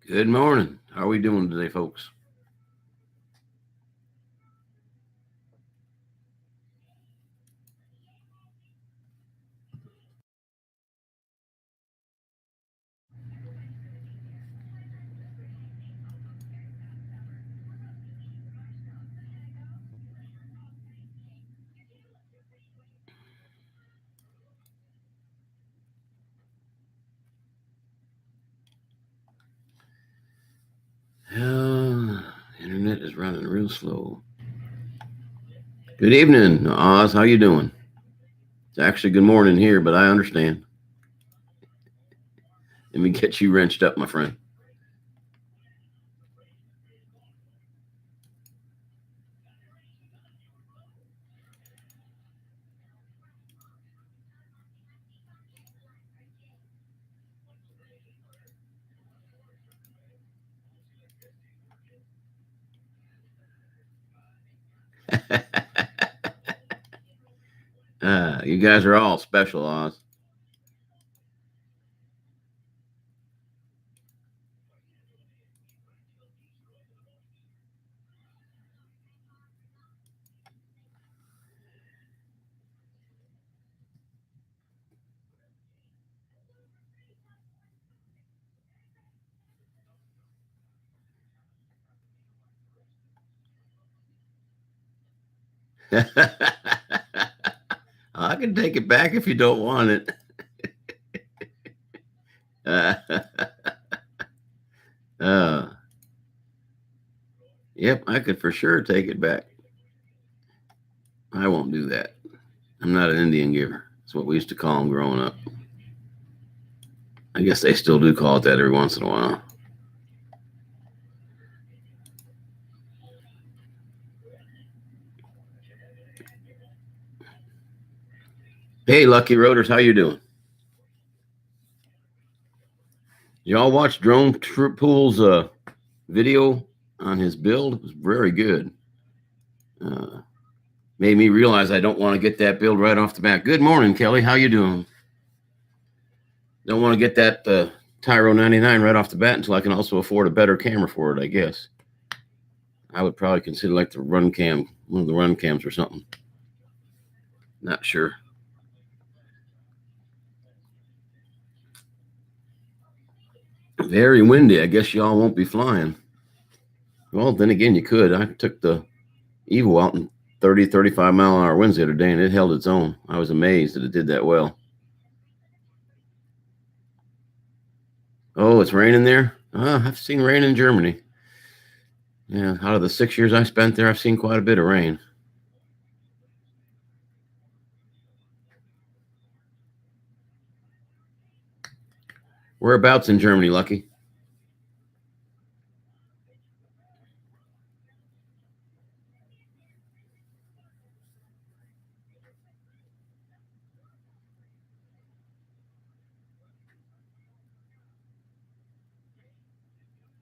Good morning. How are we doing today, folks? Internet is running real slow. Good evening, Oz. How you doing? It's actually good morning here, but I understand. Let me get you wrenched up, my friend. You guys are all special, Oz. I can take it back if you don't want it. Yep, I could for sure take it back. I won't do that. I'm not an Indian giver. That's what we used to call them growing up. I guess they still do call it that every once in a while. Hey, Lucky Roaders, how you doing? Y'all watch Drone Pool's video on his build? It was very good. Made me realize I don't want to get that build right off the bat. Good morning, Kelly. How you doing? Don't want to get that Tyro 99 right off the bat until I can also afford a better camera for it, I guess. I would probably consider like the run cam, one of the run cams or something. Not sure. Very windy. I guess y'all won't be flying. Well, then again, you could. I took the Evo out in 30, 35 mile an hour winds the other day, and it held its own. I was amazed that it did that well. Oh, it's raining there? I've seen rain in Germany. Yeah, out of the 6 years I spent there, I've seen quite a bit of rain. Whereabouts in Germany, Lucky?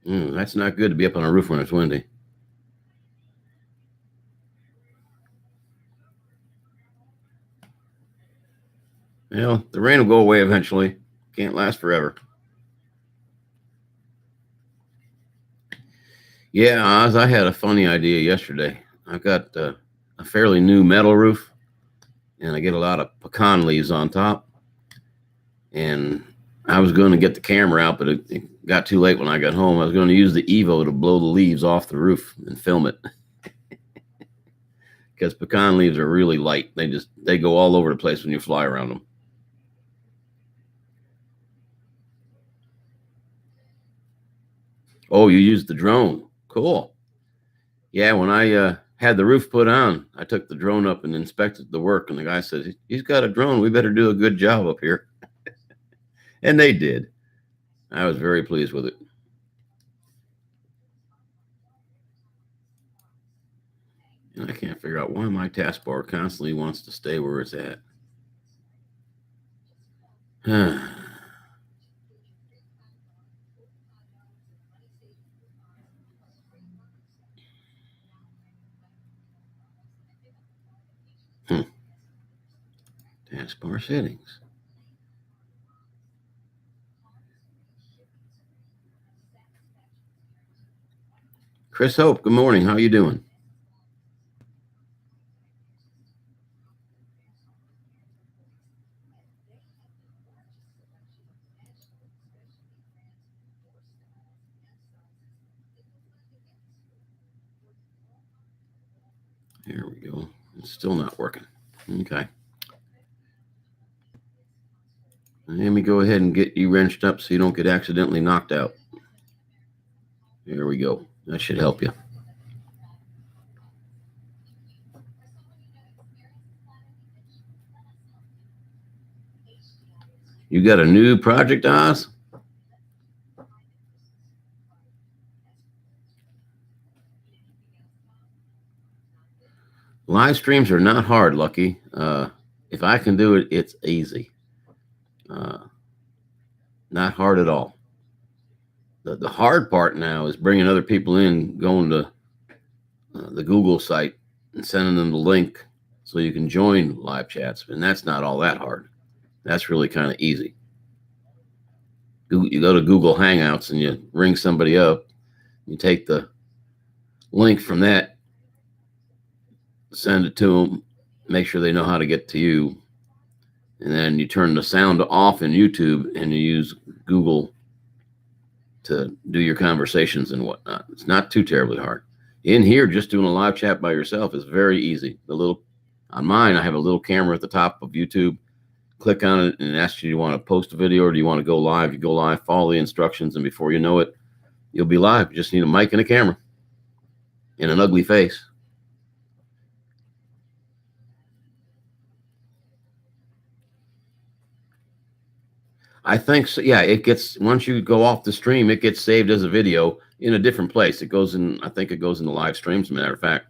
That's not good to be up on a roof when it's windy. Well, the rain will go away eventually. Can't last forever. Yeah, Oz, I had a funny idea yesterday. I've got a fairly new metal roof, and I get a lot of pecan leaves on top. And I was going to get the camera out, but it got too late when I got home. I was going to use the Evo to blow the leaves off the roof and film it. Because pecan leaves are really light. They go all over the place when you fly around them. Oh, you used the drone. Cool. Yeah, when I had the roof put on, I took the drone up and inspected the work, and the guy said, "He's got a drone. We better do a good job up here." And they did. I was very pleased with it. And I can't figure out why my taskbar constantly wants to stay where it's at. Taskbar settings. Chris Hope, good morning. How you doing? There we go. It's still not working. Okay. Let me go ahead and get you wrenched up so you don't get accidentally knocked out. There we go. That should help you. You got a new project, Oz? Live streams are not hard, Lucky. If I can do it, it's easy. Uh, Not hard at all. The hard part now is bringing other people in, going to the Google site and sending them the link so you can join live chats. And that's not all that hard. That's really kind of easy. You go to Google Hangouts and you ring somebody up. You take the link from that, send it to them, make sure they know how to get to you. And then you turn the sound off in YouTube and you use Google to do your conversations and whatnot. It's not too terribly hard. In here, just doing a live chat by yourself is very easy. On mine, I have a little camera at the top of YouTube. Click on it and it asks you, do you want to post a video or do you want to go live? You go live, follow the instructions, and before you know it, you'll be live. You just need a mic and a camera and an ugly face. I think so. Yeah, it gets, once you go off the stream, it gets saved as a video in a different place. It goes in, I think it goes in the live streams, as a matter of fact.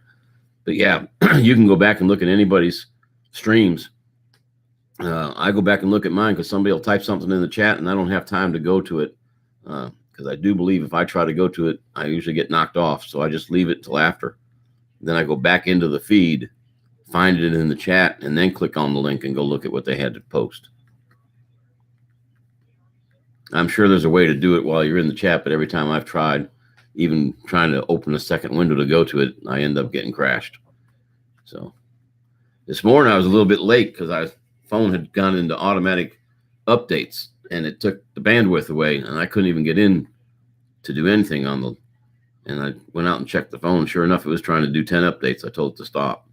But yeah, you can go back and look at anybody's streams. I go back and look at mine because somebody will type something in the chat and I don't have time to go to it. Because I do believe if I try to go to it, I usually get knocked off. So I just leave it till after. Then I go back into the feed, find it in the chat, and then click on the link and go look at what they had to post. I'm sure there's a way to do it while you're in the chat, but every time I've tried, even trying to open a second window to go to it, I end up getting crashed. So this morning I was a little bit late because my phone had gone into automatic updates and it took the bandwidth away and I couldn't even get in to do anything on the, and I went out and checked the phone. Sure enough, it was trying to do 10 updates. I told it to stop.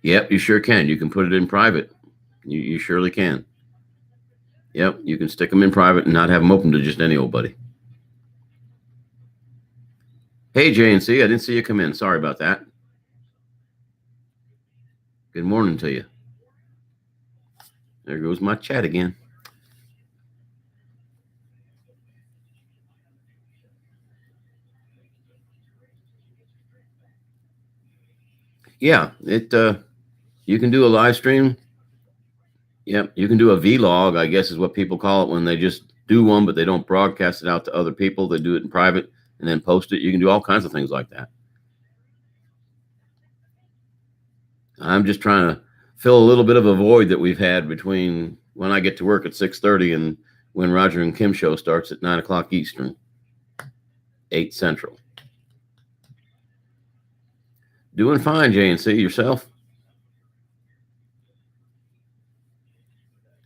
Yep, you sure can. You can put it in private. You surely can. Yep, you can stick them in private and not have them open to just any old buddy. Hey, JNC, I didn't see you come in. Sorry about that. Good morning to you. There goes my chat again. Yeah, you can do a live stream. Yep, you can do a vlog, I guess is what people call it when they just do one, but they don't broadcast it out to other people. They do it in private and then post it. You can do all kinds of things like that. I'm just trying to fill a little bit of a void that we've had between when I get to work at 6:30 and when Roger and Kim show starts at 9 o'clock Eastern, 8 Central. Doing fine, JNC. Yourself?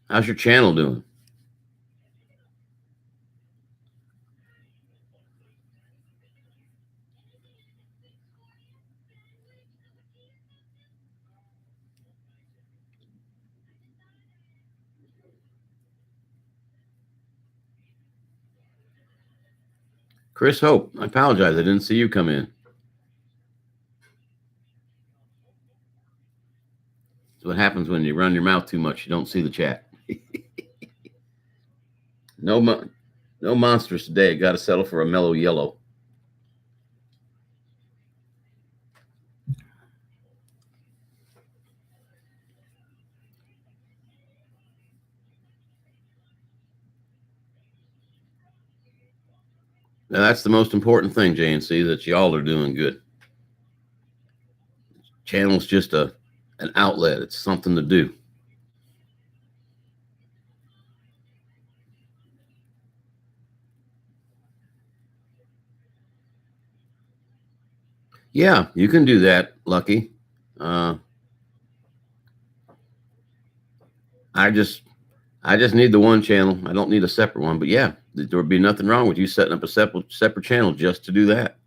How's your channel doing? Chris Hope, I apologize. I didn't see you come in. That's what happens when you run your mouth too much. You don't see the chat. No, no monsters today. Got to settle for a mellow yellow. Now, that's the most important thing, JNC, that y'all are doing good. Channel's just an outlet. It's something to do. Yeah, you can do that, Lucky. I just need the one channel. I don't need a separate one. But yeah, there would be nothing wrong with you setting up a separate channel just to do that.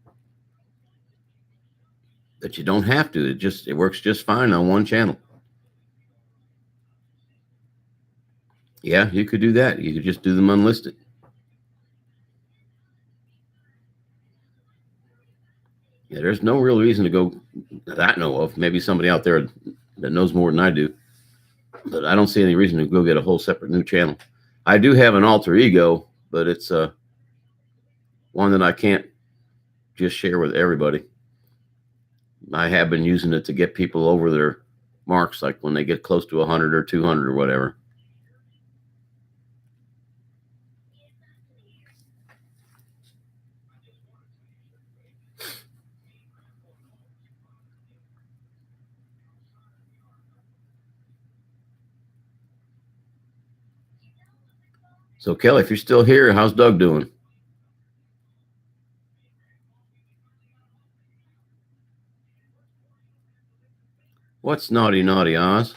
That you don't have to. It works just fine on one channel. Yeah, you could do that. You could just do them unlisted. Yeah, there's no real reason to go that I know of. Maybe somebody out there that knows more than I do. But I don't see any reason to go get a whole separate new channel. I do have an alter ego, but it's one that I can't just share with everybody. I have been using it to get people over their marks, like when they get close to 100 or 200 or whatever. So, Kelly, if you're still here, how's Doug doing? What's naughty, naughty, Oz?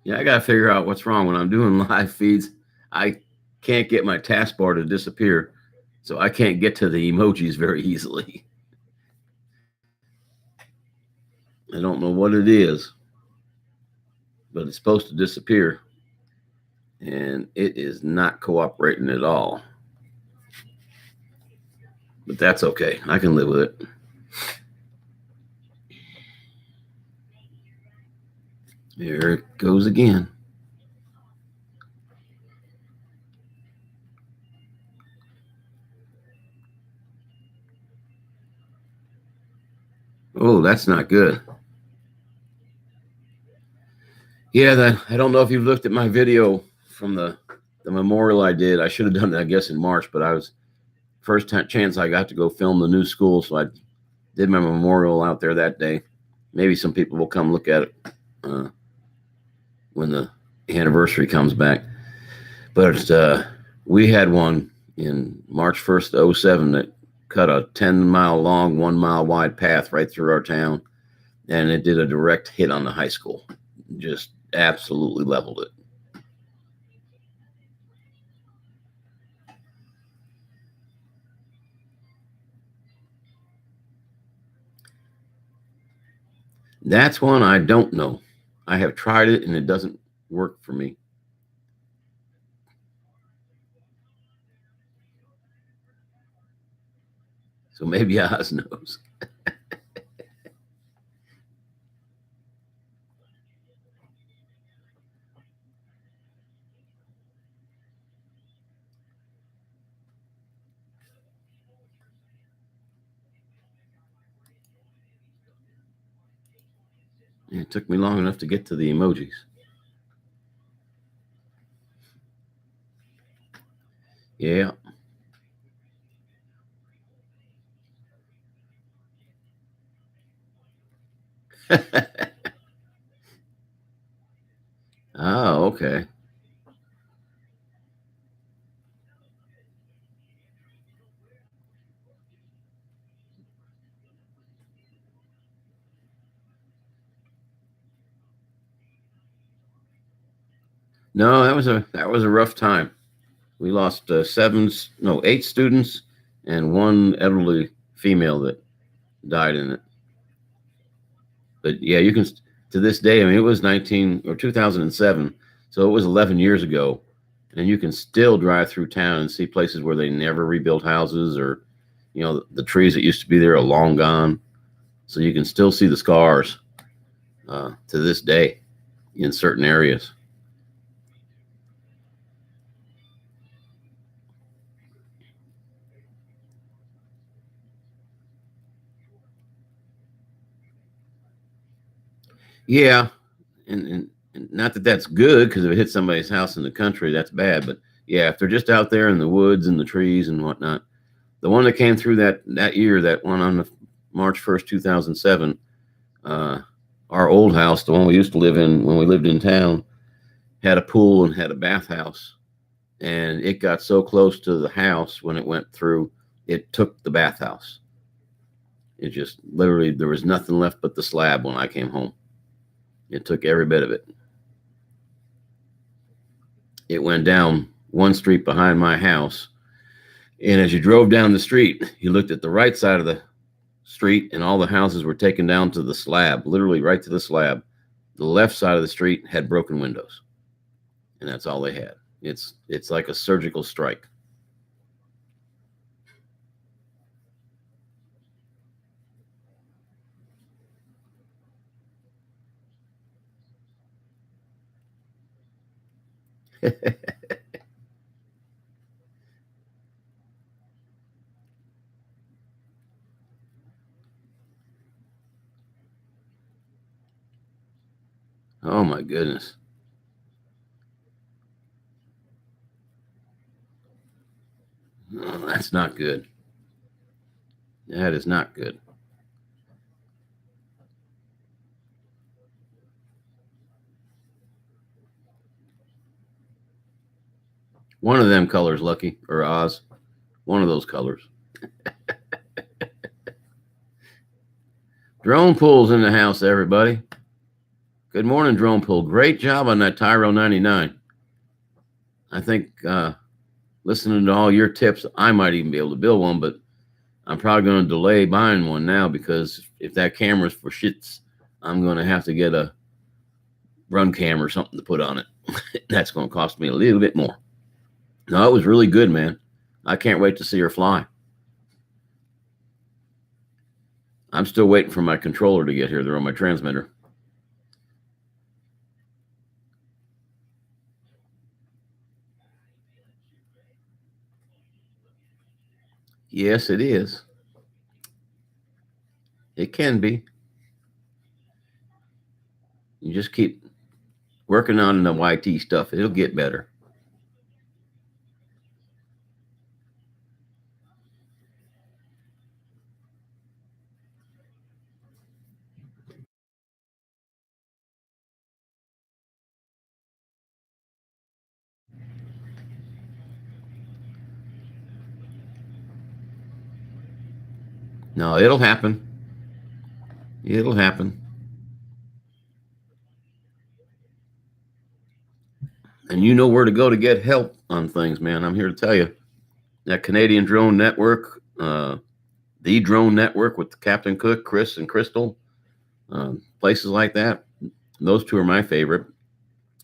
Yeah, I got to figure out what's wrong when I'm doing live feeds. I can't get my taskbar to disappear, so I can't get to the emojis very easily. I don't know what it is, but it's supposed to disappear, and it is not cooperating at all. But that's okay. I can live with it. There it goes again. Oh, that's not good. Yeah, I don't know if you've looked at my video from the memorial I did. I should have done it, I guess, in March, but I was first chance I got to go film the new school, so I did my memorial out there that day. Maybe some people will come look at it when the anniversary comes back. But we had one in March 1st, 07 that cut a 10-mile long, 1 mile wide path right through our town, and it did a direct hit on the high school. Just absolutely leveled it. That's one I don't know. I have tried it and it doesn't work for me. So maybe Oz knows. It took me long enough to get to the emojis. Yeah. Oh, okay. No, that was a rough time. We lost eight students and one elderly female that died in it. But yeah, you can to this day. I mean, it was 2007, so it was 11 years ago, and you can still drive through town and see places where they never rebuilt houses, or the trees that used to be there are long gone. So you can still see the scars to this day in certain areas. Yeah, and not that that's good, because if it hits somebody's house in the country, that's bad. But yeah, if they're just out there in the woods and the trees and whatnot, the one that came through that year, that one on the March 1st, 2007, uh, our old house, the one we used to live in when we lived in town, had a pool and had a bathhouse, and it got so close to the house when it went through, it took the bathhouse. It just literally, there was nothing left but the slab when I came home. It took every bit of it. It went down one street behind my house, and as you drove down the street, you looked at the right side of the street, and all the houses were taken down to the slab, literally right to the slab. The left side of the street had broken windows, and that's all they had. It's like a surgical strike. Oh my goodness. Oh, that's not good. That is not good. One of them colors, Lucky or Oz. One of those colors. Drone pool's in the house, everybody. Good morning, drone pool. Great job on that Tyro 99. I think listening to all your tips, I might even be able to build one, but I'm probably going to delay buying one now, because if that camera's for shits, I'm going to have to get a run cam or something to put on it. That's going to cost me a little bit more. No, it was really good, man. I can't wait to see her fly. I'm still waiting for my controller to get here. They're on my transmitter. Yes, it is. It can be. You just keep working on the YT stuff. It'll get better. No, it'll happen. It'll happen. And you know where to go to get help on things, man. I'm here to tell you. That Canadian Drone Network, the Drone Network with Captain Cook, Chris, and Crystal, places like that. Those two are my favorite.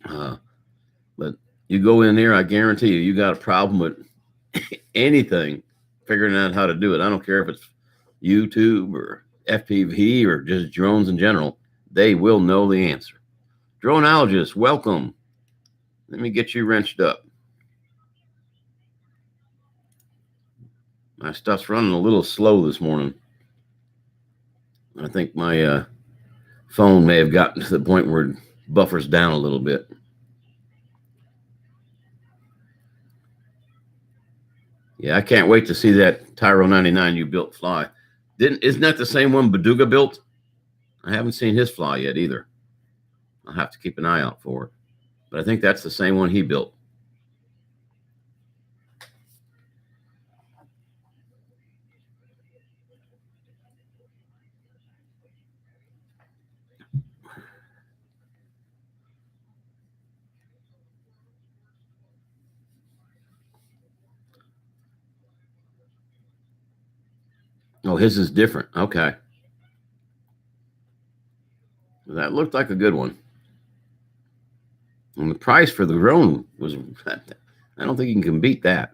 But you go in there, I guarantee you got a problem with anything, figuring out how to do it. I don't care if it's YouTube or FPV or just drones in general. They will know the answer. Droneologist, welcome. Let me get you wrenched up. My stuff's running a little slow this morning. I think my phone may have gotten to the point where it buffers down a little bit. Yeah, I can't wait to see that Tyro 99 you built fly. Isn't that the same one Baduga built? I haven't seen his fly yet either. I'll have to keep an eye out for it. But I think that's the same one he built. Oh, his is different. Okay. That looked like a good one. And the price for the drone was, I don't think you can beat that.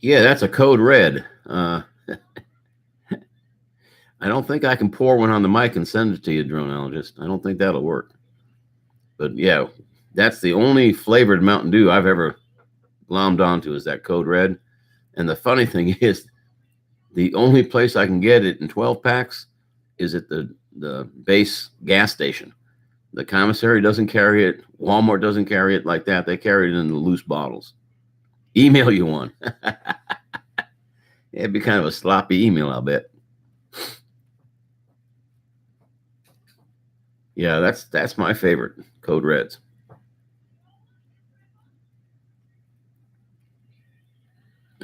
Yeah, that's a code red. I don't think I can pour one on the mic and send it to you, droneologist. I don't think that'll work. But yeah, that's the only flavored Mountain Dew I've ever glommed onto is that code red. And the funny thing is, the only place I can get it in 12 packs is at the base gas station. The commissary doesn't carry it. Walmart doesn't carry it like that. They carry it in the loose bottles. Email you one. It'd be kind of a sloppy email, I'll bet. Yeah, that's my favorite, Code Reds.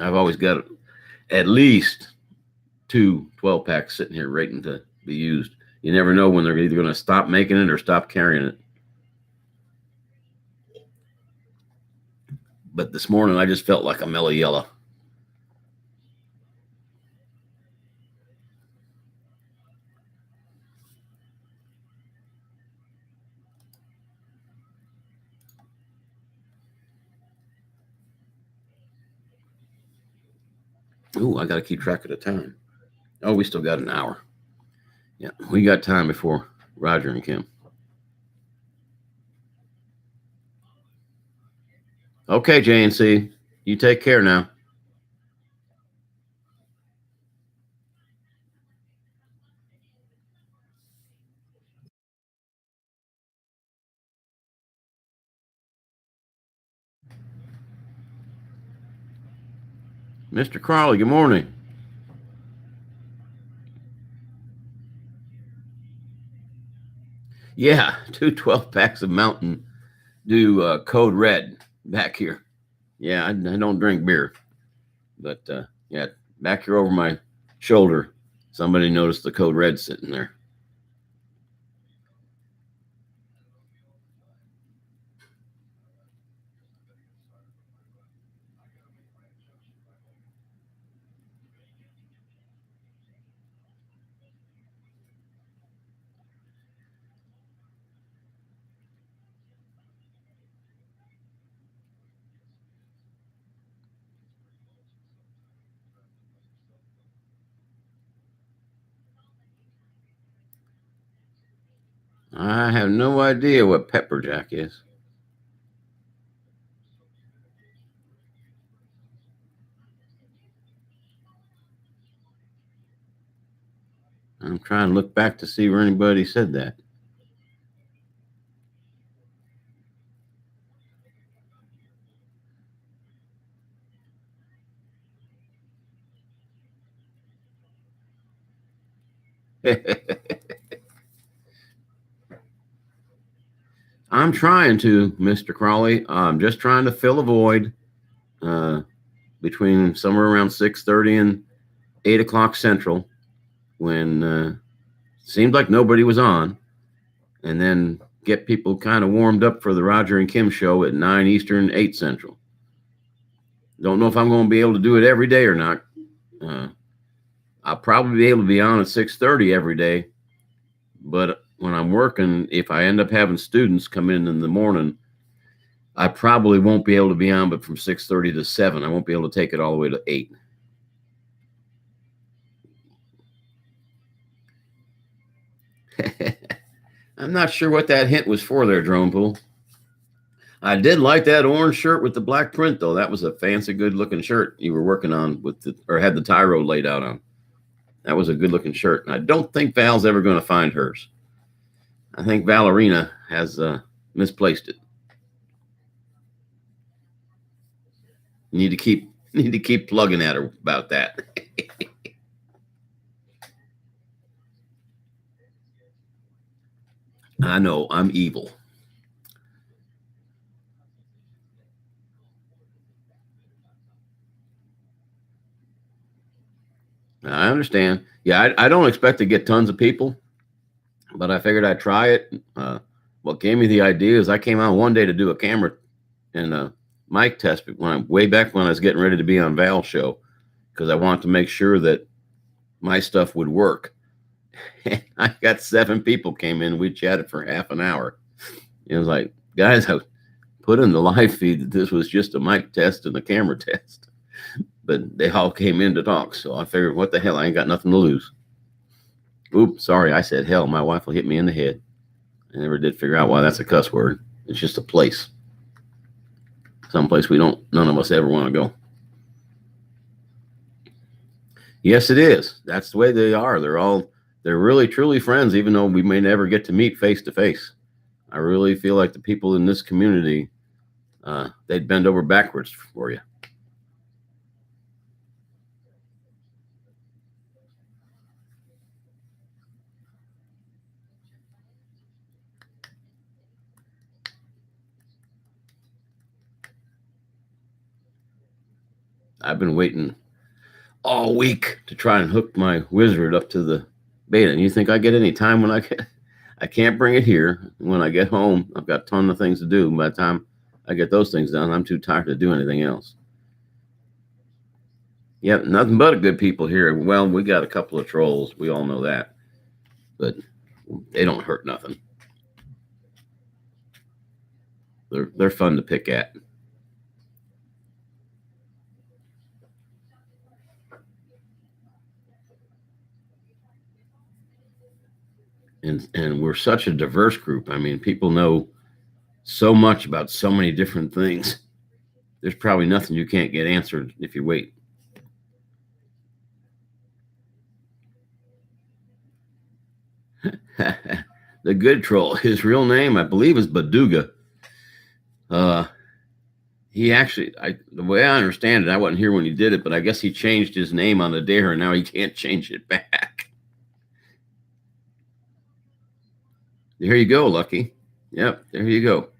I've always got at least 2 12 packs sitting here waiting to be used. You never know when they're either going to stop making it or stop carrying it. But this morning I just felt like a mellow yellow. Ooh, I got to keep track of the time. Oh, we still got an hour. Yeah, we got time before Roger and Kim. Okay, JNC, you take care now. Mr. Crawley, good morning. Yeah, 2 12 packs of Mountain Dew Code Red back here. Yeah, I don't drink beer. But yeah, back here over my shoulder, somebody noticed the Code Red sitting there. I have no idea what pepper jack is. I'm trying to look back to see where anybody said that. I'm trying to, Mr. Crawley. I'm just trying to fill a void between somewhere around 6:30 and 8 o'clock Central when seemed like nobody was on, and then get people kind of warmed up for the Roger and Kim show at 9 Eastern, 8 Central. Don't know if I'm going to be able to do it every day or not. I'll probably be able to be on at 6:30 every day, but when I'm working, if I end up having students come in the morning, I probably won't be able to be on but from 6:30 to 7. I won't be able to take it all the way to 8. I'm not sure what that hint was for there, Drone Pool. I did like that orange shirt with the black print, though. That was a fancy, good-looking shirt you were working on with or had the tie road laid out on. That was a good-looking shirt. And I don't think Val's ever going to find hers. I think Valerina has misplaced it. Need to keep plugging at her about that. I know, I'm evil. I understand. Yeah, I don't expect to get tons of people, but I figured I'd try it. What gave me the idea is I came out one day to do a camera and mic test way back when I was getting ready to be on Val's show, because I wanted to make sure that my stuff would work. And I got 7 people came in. We chatted for half an hour. It was like, guys, I put in the live feed that this was just a mic test and a camera test. But they all came in to talk. So I figured, what the hell? I ain't got nothing to lose. Oops, sorry. I said hell. My wife will hit me in the head. I never did figure out why that's a cuss word. It's just a place. Someplace none of us ever want to go. Yes, it is. That's the way they are. They're really, truly friends, even though we may never get to meet face to face. I really feel like the people in this community, they'd bend over backwards for you. I've been waiting all week to try and hook my wizard up to the beta. And you think I get any time when I can't bring it here. When I get home, I've got a ton of things to do. By the time I get those things done, I'm too tired to do anything else. Yep, nothing but good people here. Well, we got a couple of trolls. We all know that. But they don't hurt nothing. They're fun to pick at. And we're such a diverse group. I mean, people know so much about so many different things. There's probably nothing you can't get answered if you wait. The good troll, his real name, I believe, is Baduga. He actually, the way I understand it, I wasn't here when he did it, but I guess he changed his name on the dare, and now he can't change it back. There you go, Lucky. Yep, there you go.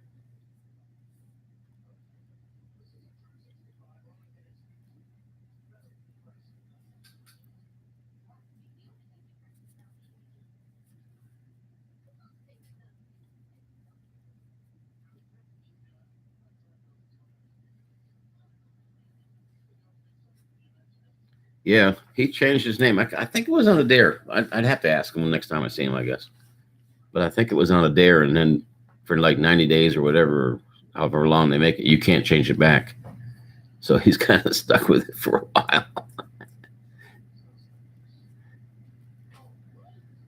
Yeah, he changed his name. I think it was on a dare. I'd have to ask him next time I see him, I guess. But I think it was on a dare, and then for like 90 days or whatever, however long they make it, you can't change it back. So he's kind of stuck with it for a while.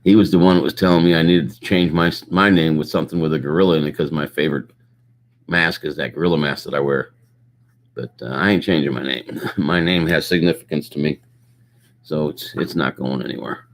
He was the one that was telling me I needed to change my name with something with a gorilla in it, because my favorite mask is that gorilla mask that I wear. But I ain't changing my name. My name has significance to me, so it's not going anywhere.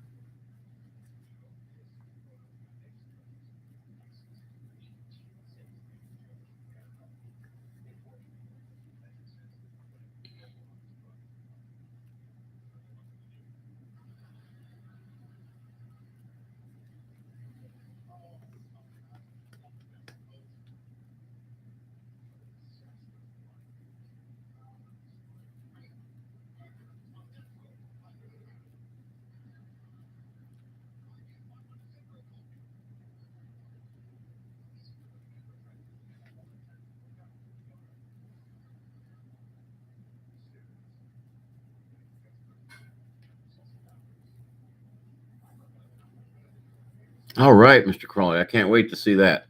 All right, Mr. Crawley, I can't wait to see that.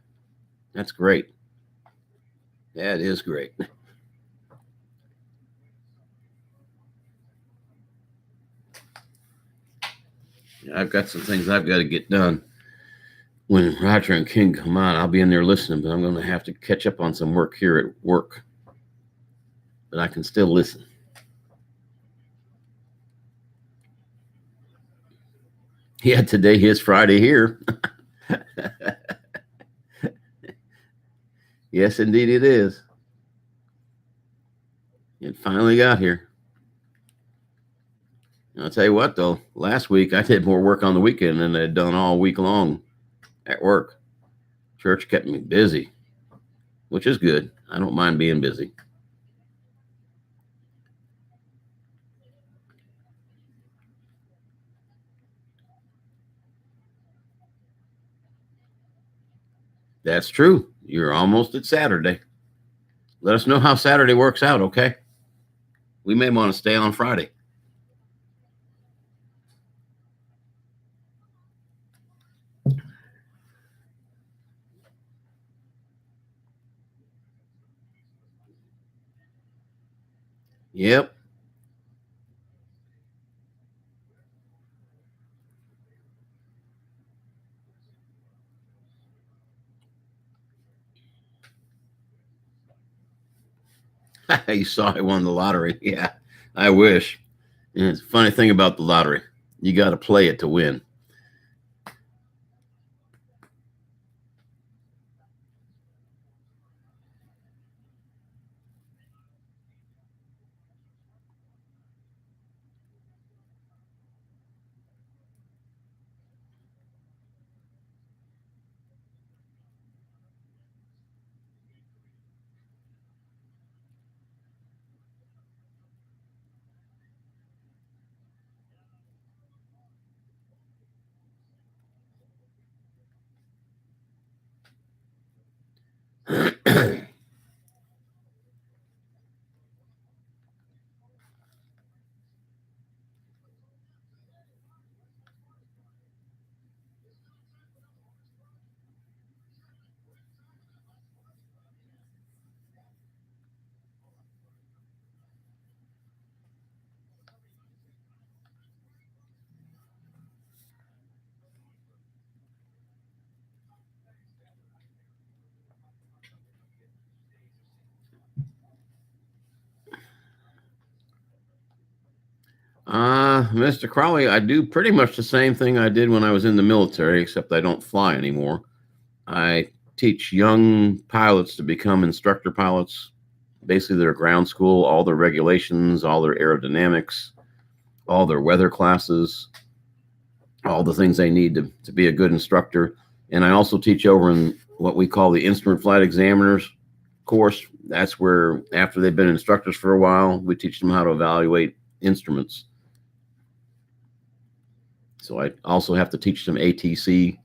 That's great. Yeah, it is great. I've got some things I've got to get done. When Roger and King come on, I'll be in there listening, but I'm going to have to catch up on some work here at work. But I can still listen. Yeah, today is Friday here. Yes, indeed it is. It finally got here. I'll tell you what, though, last week I did more work on the weekend than I'd done all week long at work. Church kept me busy, which is good. I don't mind being busy. That's true. You're almost at Saturday. Let us know how Saturday works out, okay? We may want to stay on Friday. Yep. You saw I won the lottery. Yeah, I wish. And it's a funny thing about the lottery. You got to play it to win. Mr. Crowley, I do pretty much the same thing I did when I was in the military, except I don't fly anymore. I teach young pilots to become instructor pilots. Basically, their ground school, all their regulations, all their aerodynamics, all their weather classes, all the things they need to be a good instructor. And I also teach over in what we call the instrument flight examiners course. That's where, after they've been instructors for a while, we teach them how to evaluate instruments. So I also have to teach them ATC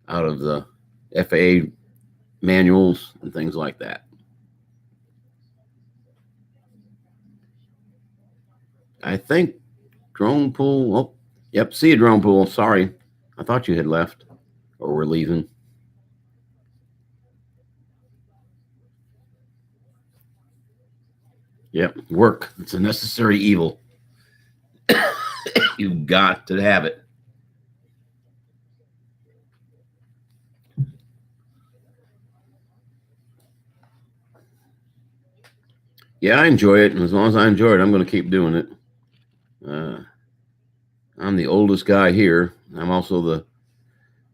out of the FAA manuals and things like that. I think drone pool. Oh, yep. See you, drone pool. Sorry. I thought you had left or were leaving. Yep. Work. It's a necessary evil. You got to have it. Yeah, I enjoy it. And as long as I enjoy it, I'm going to keep doing it. Uh, I'm the oldest guy here. I'm also the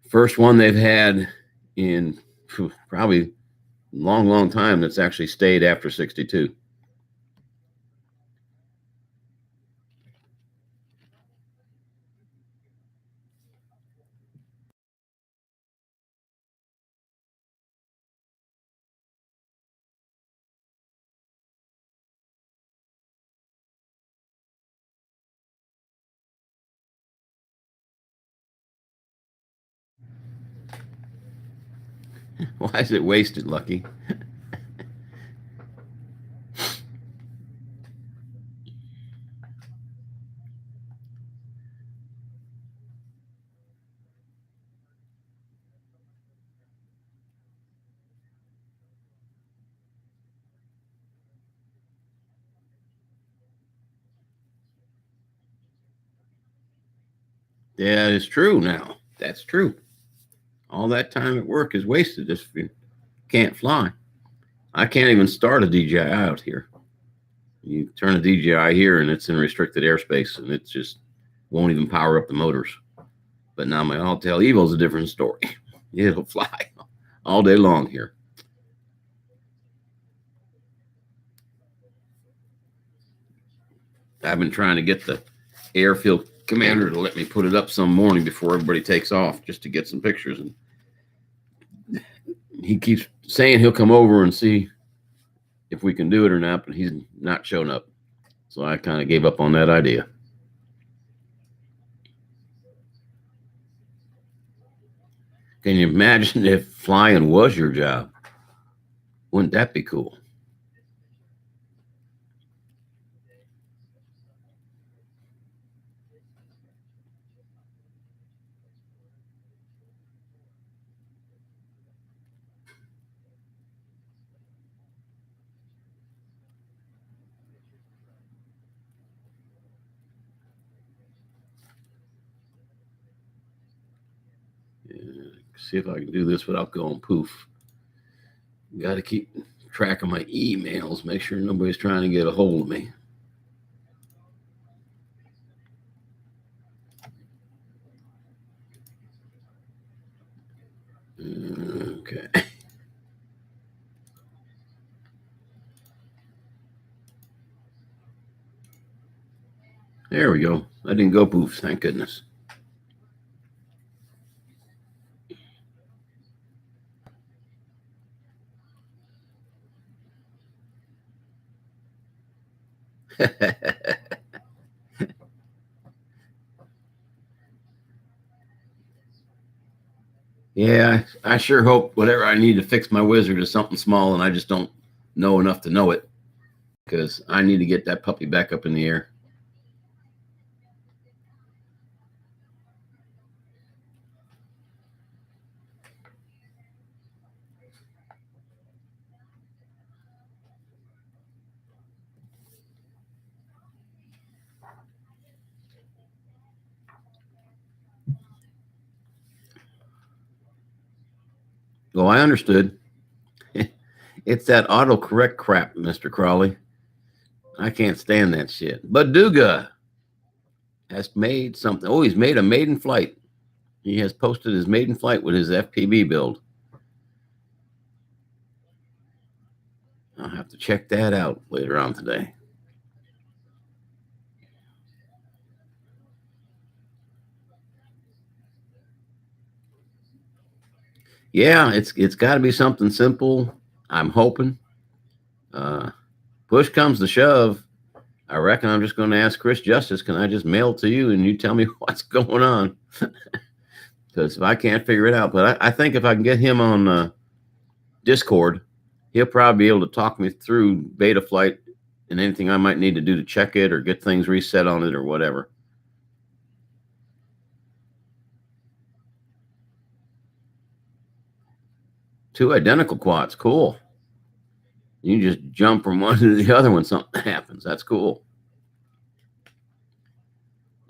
first one they've had in probably long, long time that's actually stayed after 62. Why is it wasted, Lucky? Yeah, it's true now. That's true. All that time at work is wasted if you can't fly. I can't even start a DJI out here. You turn a DJI here and it's in restricted airspace and it just won't even power up the motors. But now my Altair Evo is a different story. It'll fly all day long here. I've been trying to get the airfield commander to let me put it up some morning before everybody takes off just to get some pictures. And he keeps saying he'll come over and see if we can do it or not, but he's not shown up. So I kind of gave up on that idea. Can you imagine if flying was your job? Wouldn't that be cool? See if I can do this without going poof. Got to keep track of my emails, make sure nobody's trying to get a hold of me. Okay. There we go. I didn't go poof, thank goodness. Yeah, I sure hope whatever I need to fix my wizard is something small and I just don't know enough to know it, because I need to get that puppy back up in the air. Well, I understood. It's that autocorrect crap, Mr. Crawley. I can't stand that shit. But Duga has made something. Oh, he's made a maiden flight. He has posted his maiden flight with his FPV build. I'll have to check that out later on today. Yeah, it's got to be something simple. I'm hoping. Push comes to shove, I reckon I'm just going to ask Chris Justice, can I just mail it to you and you tell me what's going on? Because if I can't figure it out, but I think if I can get him on Discord, he'll probably be able to talk me through beta flight and anything I might need to do to check it or get things reset on it or whatever. Two identical quads. Cool. You can just jump from one to the other when something happens. That's cool.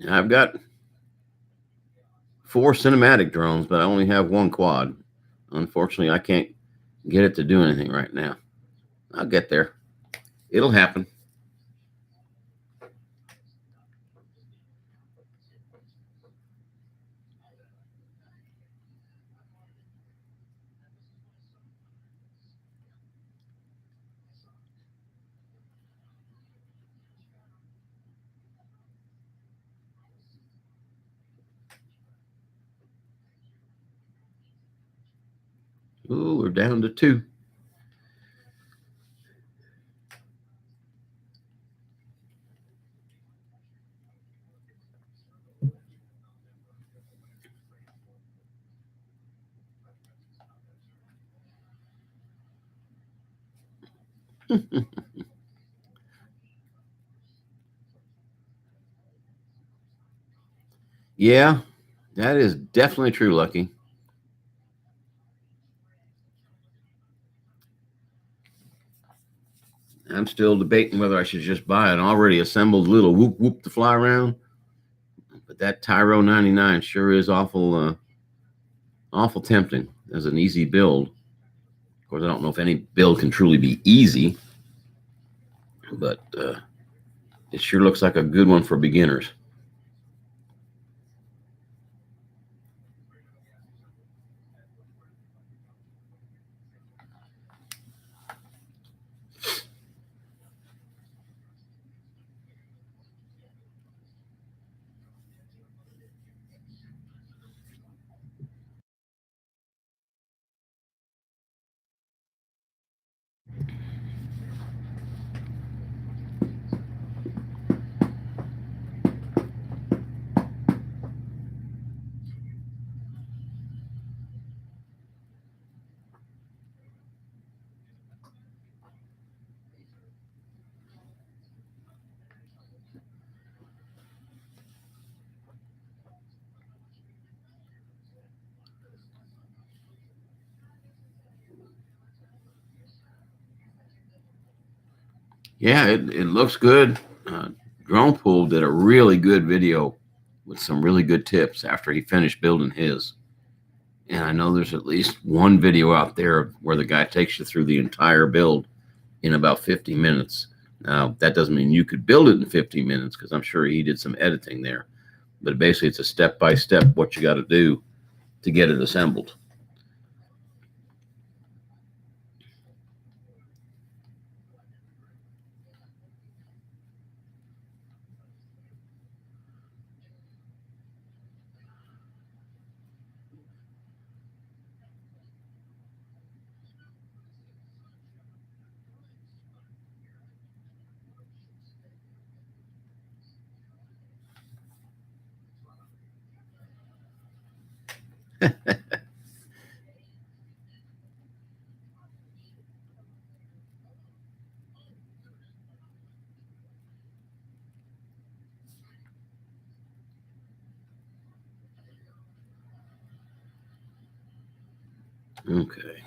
I've got 4 cinematic drones, but I only have 1 quad. Unfortunately, I can't get it to do anything right now. I'll get there. It'll happen. Ooh, we're down to 2. Yeah, that is definitely true, Lucky. I'm still debating whether I should just buy an already assembled little whoop whoop to fly around. But that Tyro 99 sure is awful tempting as an easy build. Of course, I don't know if any build can truly be easy, but it sure looks like a good one for beginners. Yeah, it looks good. Drone Pool did a really good video with some really good tips after he finished building his. And I know there's at least one video out there where the guy takes you through the entire build in about 50 minutes. Now, that doesn't mean you could build it in 50 minutes, because I'm sure he did some editing there. But basically, it's a step-by-step what you got to do to get it assembled. Okay.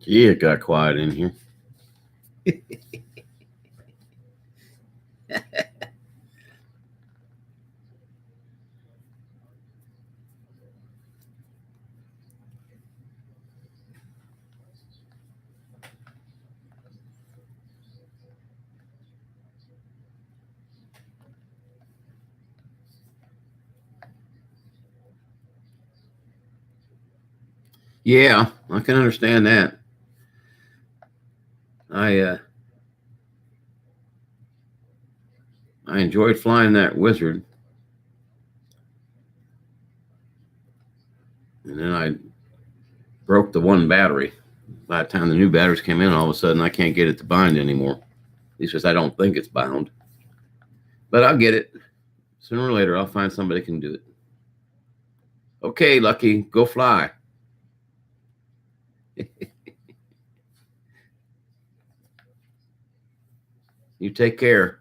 Gee, it got quiet in here. Yeah, I can understand that. I enjoyed flying that Wizard, and then I broke the one battery. By the time the new batteries came in, all of a sudden I can't get it to bind anymore. At least I don't think it's bound. But I'll get it. Sooner or later, I'll find somebody who can do it. Okay, Lucky, go fly. You take care.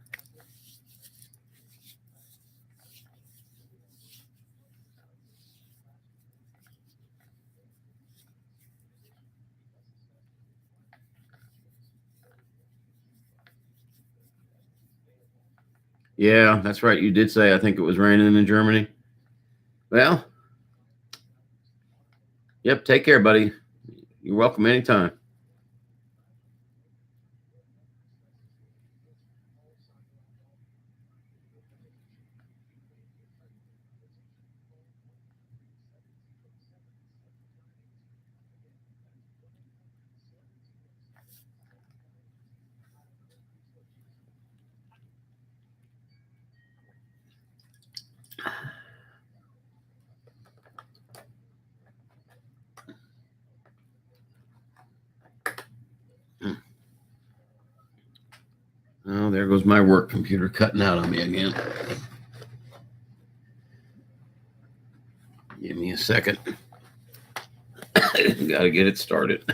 Yeah, that's right. You did say I think it was raining in Germany. Well, yep, take care, buddy. You're welcome anytime. Oh, there goes my work computer cutting out on me again. Give me a second. Got to get it started.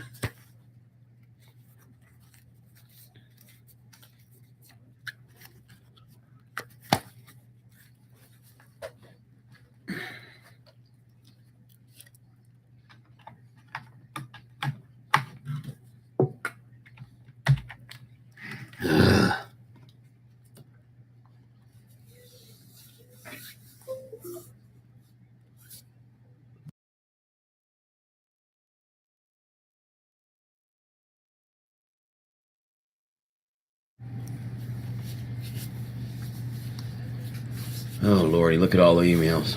Oh, Lordy, look at all the emails.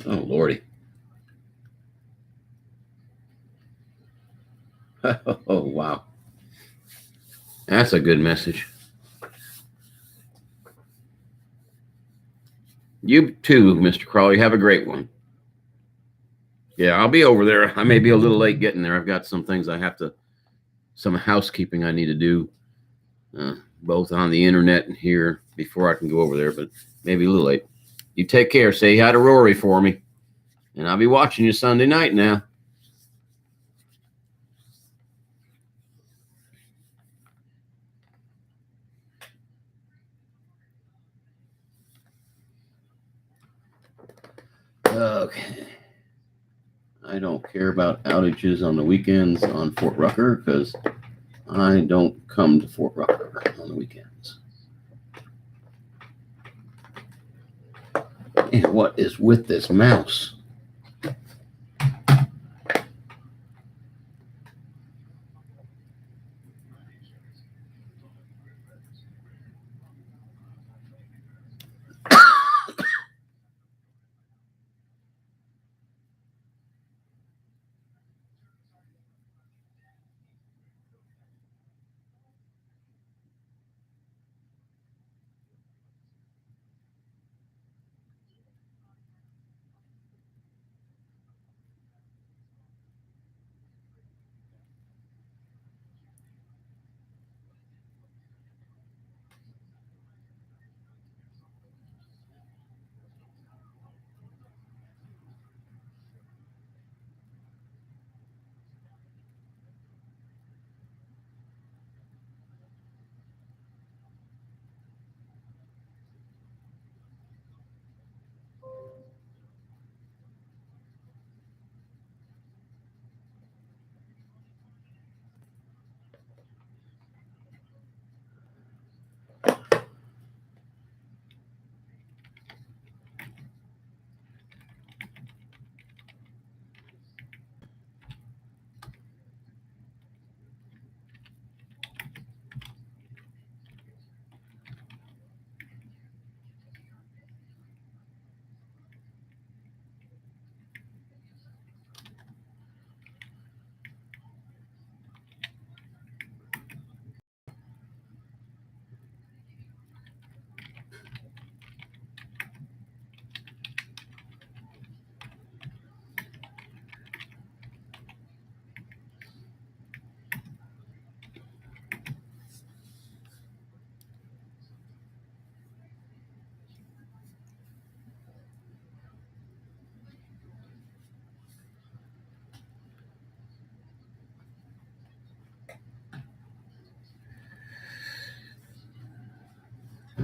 Oh, Lordy. Oh, wow. That's a good message. You too, Mr. Crawley. Have a great one. Yeah, I'll be over there. I may be a little late getting there. I've got some things some housekeeping I need to do, both on the internet and here before I can go over there, but maybe a little late. You take care. Say hi to Rory for me. And I'll be watching you Sunday night now. Okay. I don't care about outages on the weekends on Fort Rucker because I don't come to Fort Rucker on the weekends. And what is with this mouse?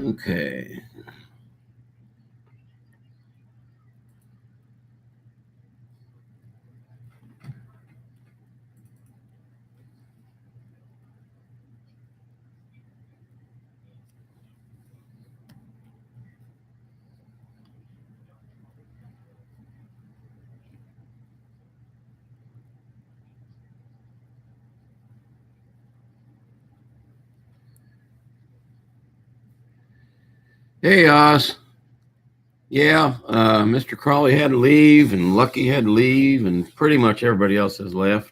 Okay. Hey, Oz. Yeah, Mr. Crawley had to leave, and Lucky had to leave, and pretty much everybody else has left.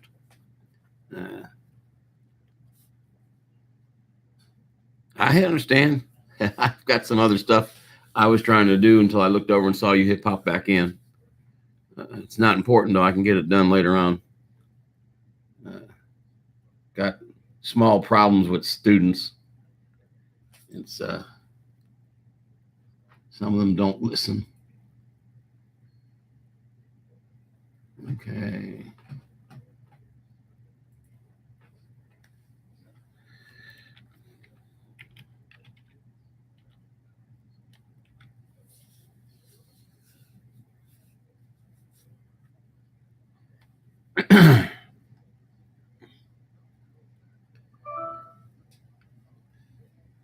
I understand. I've got some other stuff I was trying to do until I looked over and saw you hit pop back in. It's not important, though. I can get it done later on. Got small problems with students. It's some of them don't listen. Okay.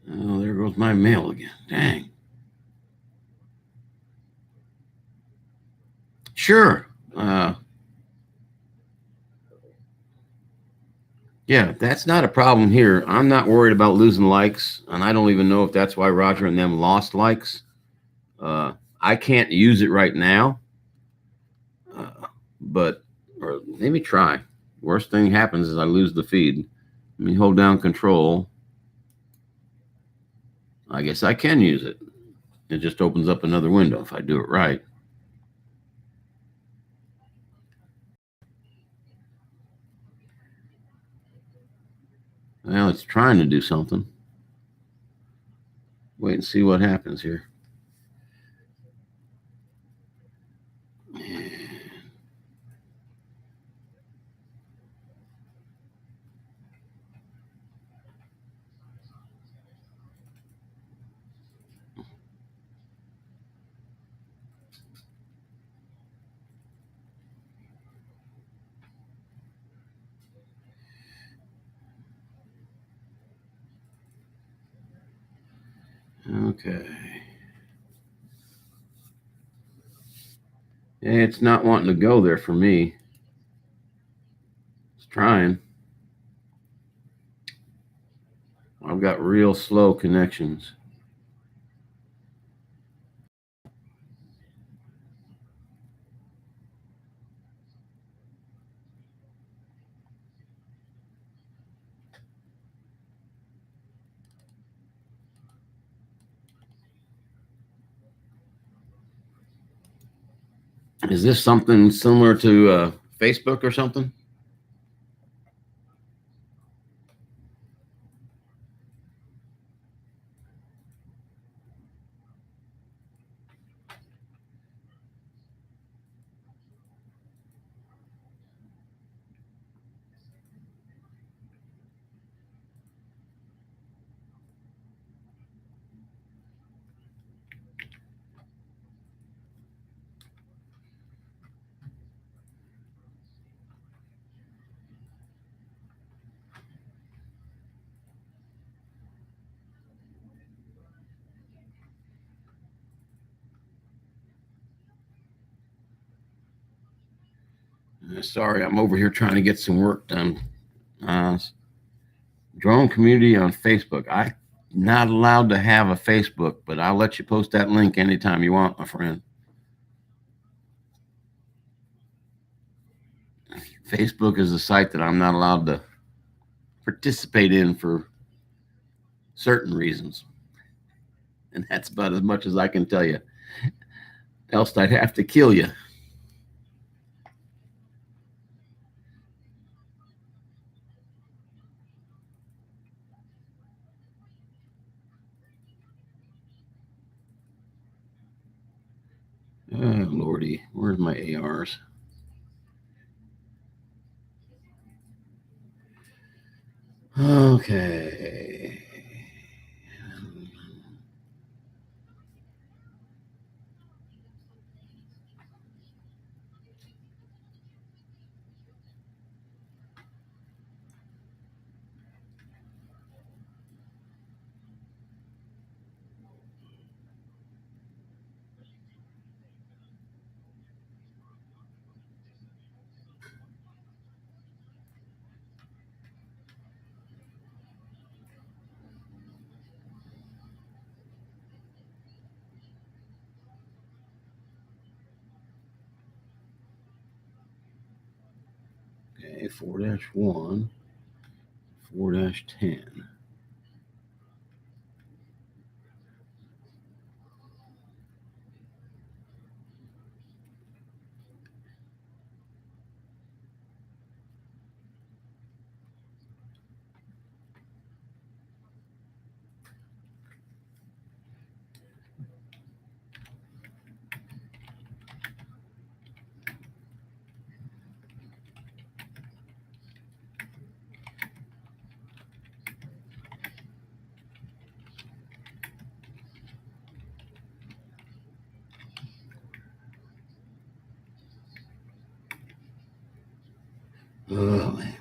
Oh, there goes my mail again. Dang. Sure. Yeah, that's not a problem here. I'm not worried about losing likes, and I don't even know if that's why Roger and them lost likes. I can't use it right now, but or maybe try. Worst thing happens is I lose the feed. Let me hold down control. I guess I can use it. It just opens up another window if I do it right. Well, it's trying to do something. Wait and see what happens here. Okay. It's not wanting to go there for me. It's trying. I've got real slow connections. Is this something similar to Facebook or something? Sorry, I'm over here trying to get some work done. Drone community on Facebook. I'm not allowed to have a Facebook, but I'll let you post that link anytime you want, my friend. Facebook is a site that I'm not allowed to participate in for certain reasons. And that's about as much as I can tell you. Else I'd have to kill you. Oh, Lordy, where's my ARs? Okay. Okay, 4-1, 4-10. Oh, man.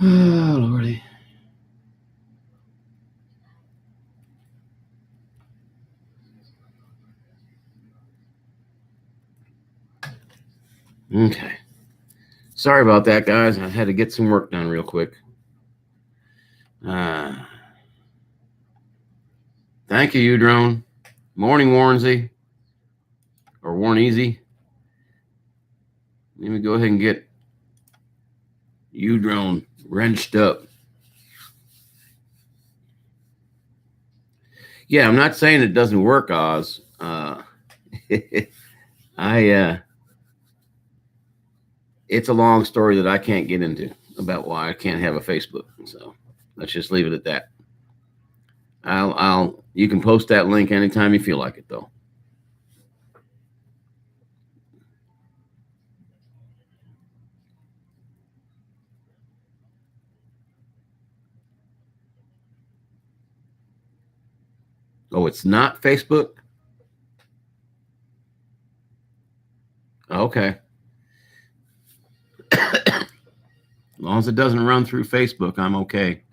Oh, Lordy. Okay. Sorry about that, guys. I had to get some work done real quick. Uh, Thank you, Udrone. Morning, Warnsy. Or Warn Easy. Let me go ahead and get Udrone wrenched up. Yeah, I'm not saying it doesn't work, Oz. It's a long story that I can't get into about why I can't have a Facebook. So let's just leave it at that. You can post that link anytime you feel like it, though. Oh, it's not Facebook? Okay. As long as it doesn't run through Facebook, I'm okay.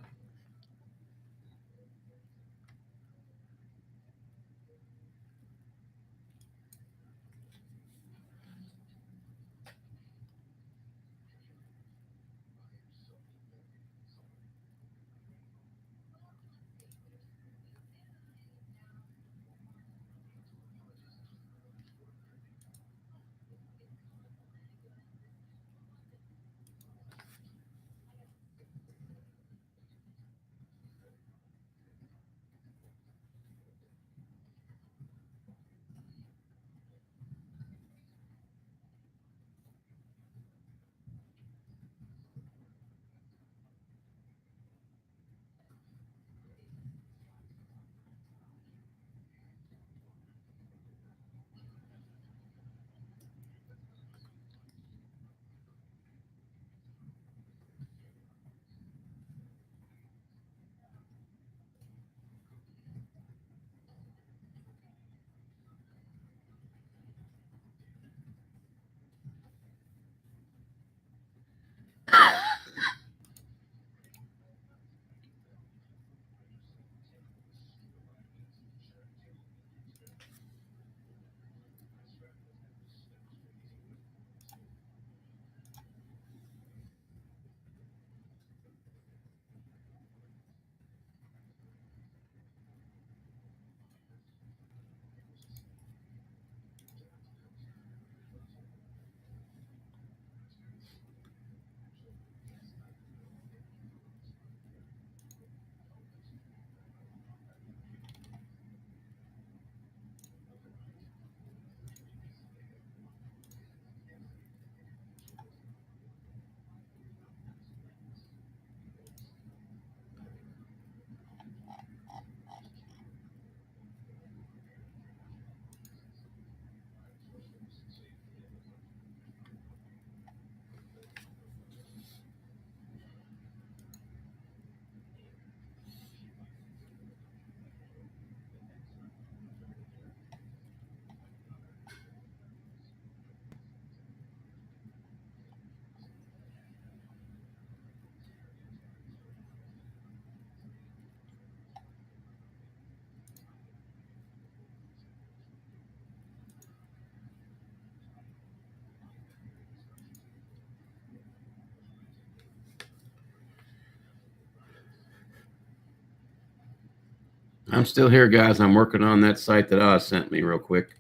I'm still here, guys. I'm working on that site that Oz sent me real quick.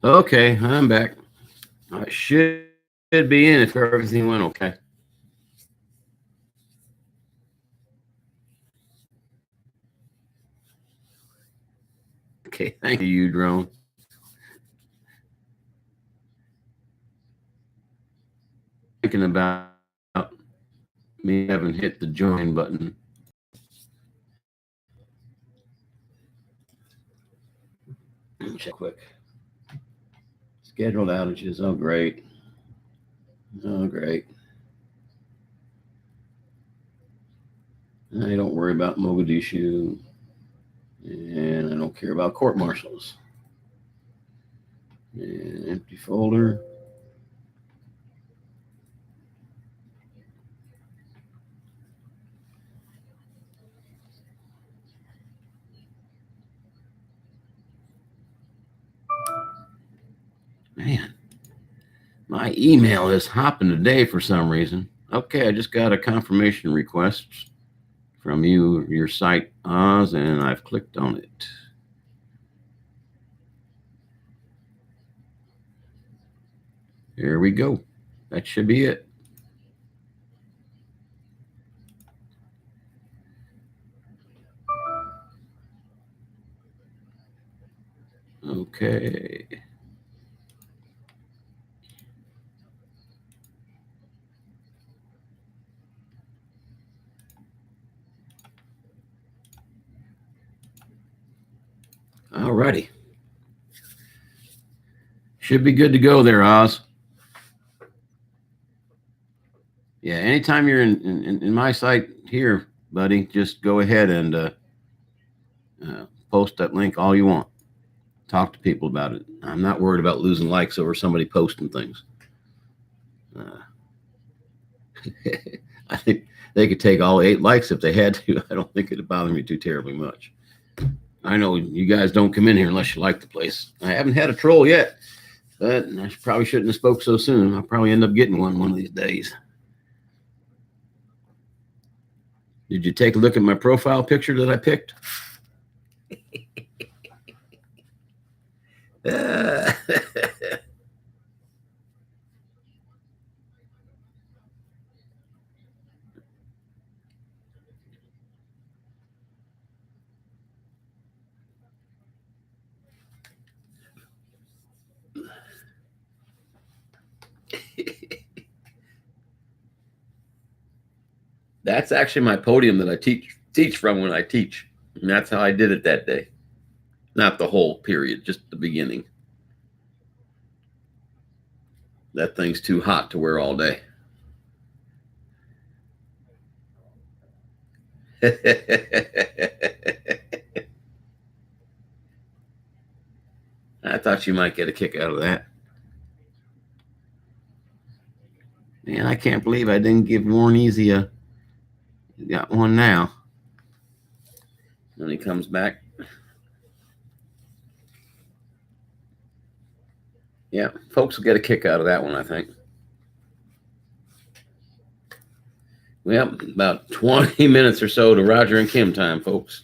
Okay, I'm back. I should be in if everything went okay. Okay, thank you, Drone. thinking about me having hit the join button. Check quick. Scheduled outages. Oh, great. Oh, great. I don't worry about Mogadishu. And I don't care about court martials. And empty folder. Man, my email is hopping today for some reason. Okay, I just got a confirmation request from your site, Oz, and I've clicked on it. Here we go. That should be it. Okay. All righty. Should be good to go there, Oz. Yeah, anytime you're in my site here, buddy, just go ahead and post that link all you want. Talk to people about it. I'm not worried about losing likes over somebody posting things. I think they could take all 8 likes if they had to. I don't think it'd bother me too terribly much. I know you guys don't come in here unless you like the place. I haven't had a troll yet, but I probably shouldn't have spoke so soon. I'll probably end up getting one of these days. Did you take a look at my profile picture that I picked? That's actually my podium that I teach from when I teach. And that's how I did it that day. Not the whole period, just the beginning. That thing's too hot to wear all day. I thought you might get a kick out of that. Man, I can't believe I didn't give Warren Easy a got one now. When he comes back. Yeah, folks will get a kick out of that one, I think. Well, about 20 minutes or so to Roger and Kim time, folks.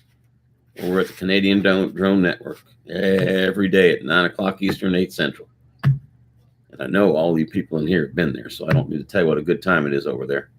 Over at the Canadian Drone Network. Every day at 9 o'clock Eastern, 8 Central. And I know all you people in here have been there, so I don't need to tell you what a good time it is over there.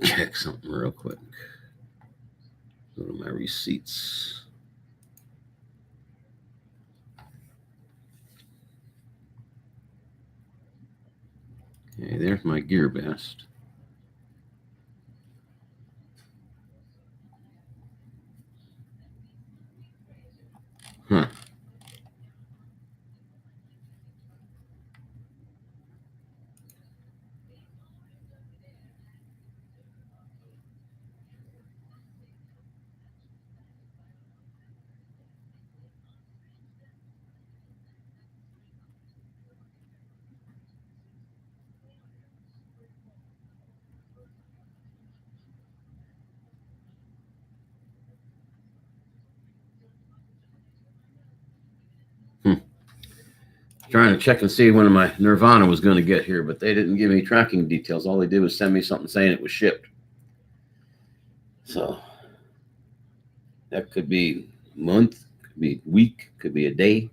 Check something real quick. Go to my receipts. Okay, there's my gear best. Huh. Trying to check and see when my Nirvana was going to get here, but they didn't give me tracking details. All they did was send me something saying it was shipped. So that could be a month, could be a week, could be a day.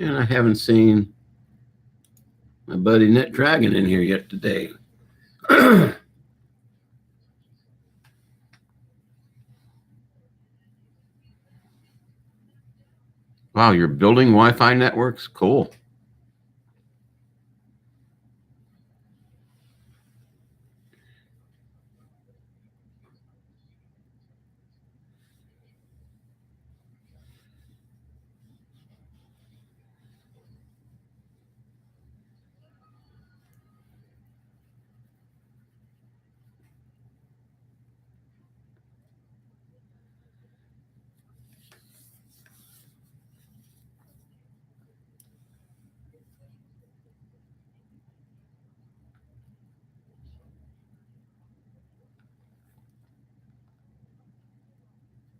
And I haven't seen my buddy Net Dragon in here yet today. Wow, you're building Wi-Fi networks? Cool.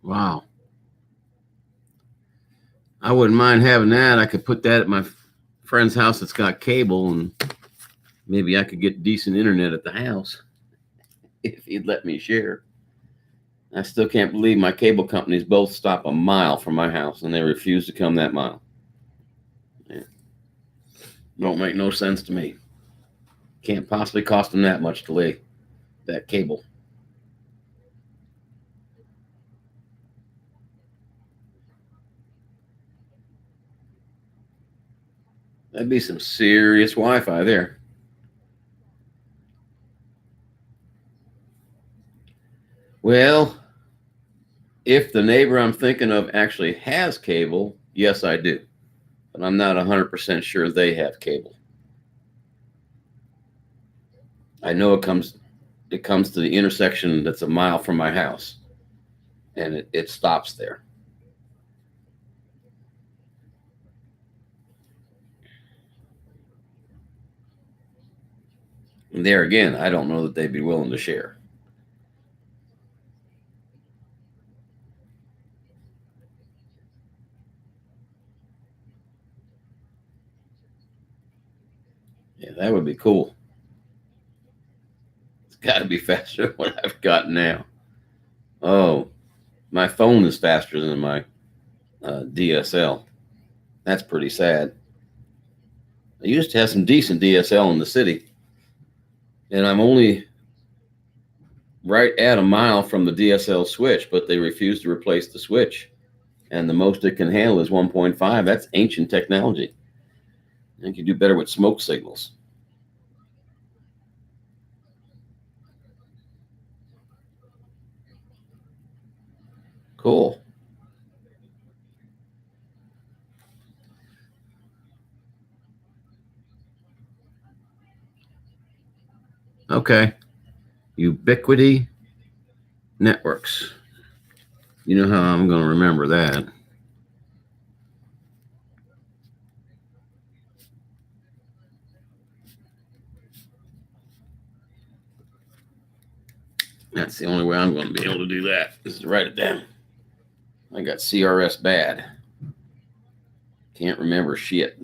Wow. I wouldn't mind having that. I could put that at my friend's house that's got cable, and maybe I could get decent internet at the house if he'd let me share. I still can't believe my cable companies both stop a mile from my house and they refuse to come that mile. Yeah. Don't make no sense to me. Can't possibly cost them that much to lay that cable. That'd be some serious Wi-Fi there. Well, if the neighbor I'm thinking of actually has cable, yes, I do. But I'm not 100% sure they have cable. I know it comes to the intersection that's a mile from my house, and it stops there. And there again, I don't know that they'd be willing to share. Yeah, that would be cool. It's got to be faster than what I've got now. Oh, my phone is faster than my DSL. That's pretty sad. I used to have some decent DSL in the city, and I'm only right at a mile from the DSL switch, but they refuse to replace the switch. And the most it can handle is 1.5. That's ancient technology. I think you do better with smoke signals. Cool. Okay. Ubiquity Networks. You know how I'm going to remember that. That's the only way I'm going to be able to do that, is to write it down. I got CRS bad. Can't remember shit.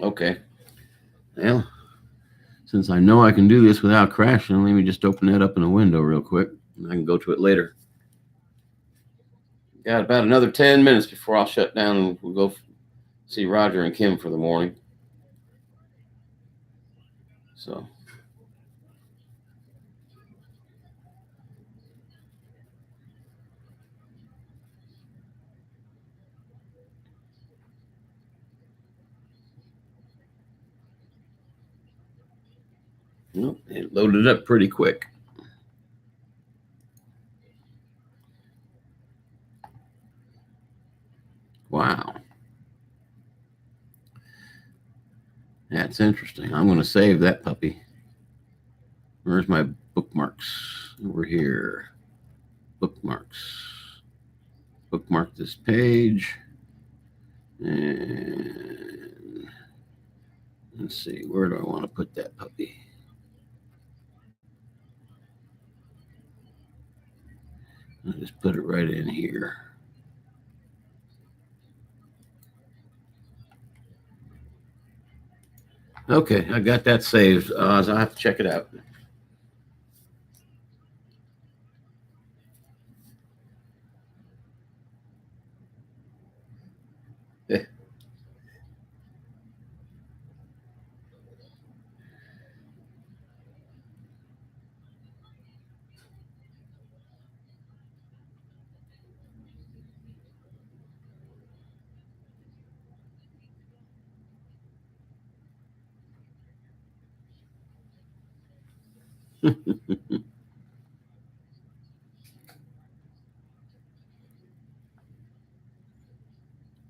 Okay. Well, since I know I can do this without crashing, let me just open that up in a window real quick. And I can go to it later. Got about another 10 minutes before I'll shut down and we'll go see Roger and Kim for the morning. So. Nope, it loaded up pretty quick. Wow. That's interesting. I'm going to save that puppy. Where's my bookmarks? Over here. Bookmarks. Bookmark this page. And let's see, where do I want to put that puppy? I'll just put it right in here. Okay, I got that saved. So I'll have to check it out.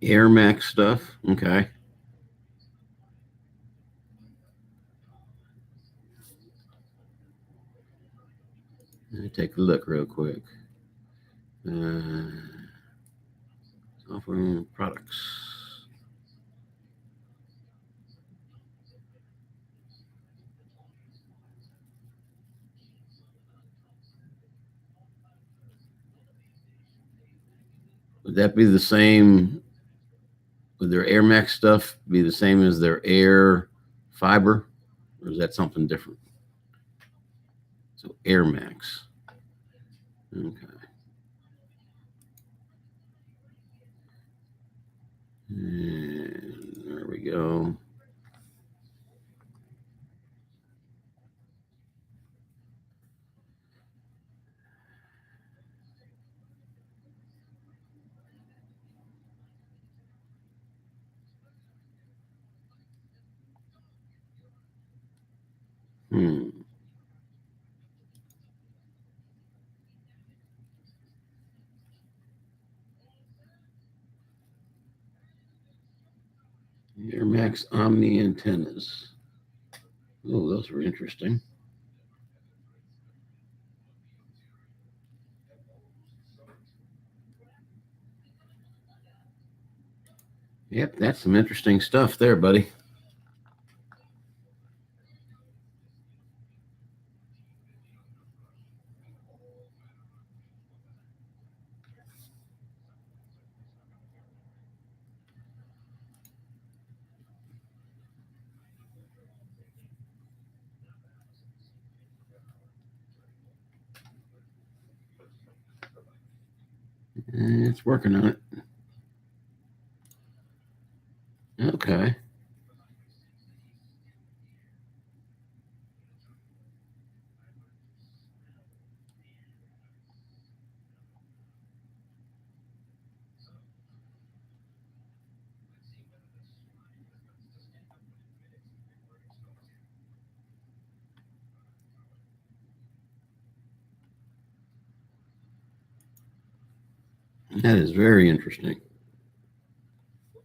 Air Max stuff. Okay. Let me take a look real quick. Software products. Would that be the same? Would their Air Max stuff be the same as their Air Fiber? Or is that something different? So Air Max. Okay. And there we go. Air Max Omni antennas. Oh, those are interesting. Yep, that's some interesting stuff there, buddy. It's working on it. Okay. That is very interesting.